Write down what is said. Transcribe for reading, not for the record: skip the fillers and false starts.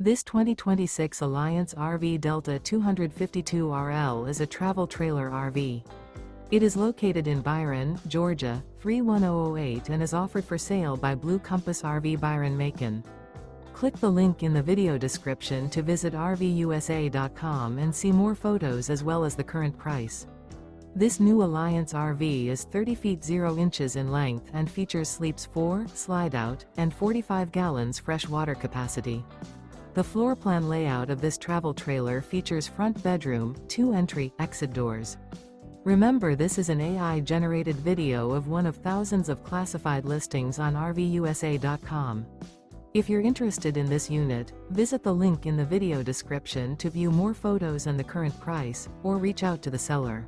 This 2026 Alliance RV Delta 252RL is a travel trailer RV. It is located in Byron, Georgia, 31008 and is offered for sale by Blue Compass RV Byron-Macon. Click the link in the video description to visit RVUSA.com and see more photos as well as the current price. This new Alliance RV is 30 feet 0 inches in length and features sleeps 4, Slideout, and 45 gallons fresh water capacity. The floor plan layout of this travel trailer features front bedroom, 2 entry/exit doors. Remember, this is an AI-generated video of one of thousands of classified listings on RVUSA.com. If you're interested in this unit, visit the link in the video description to view more photos and the current price, or reach out to the seller.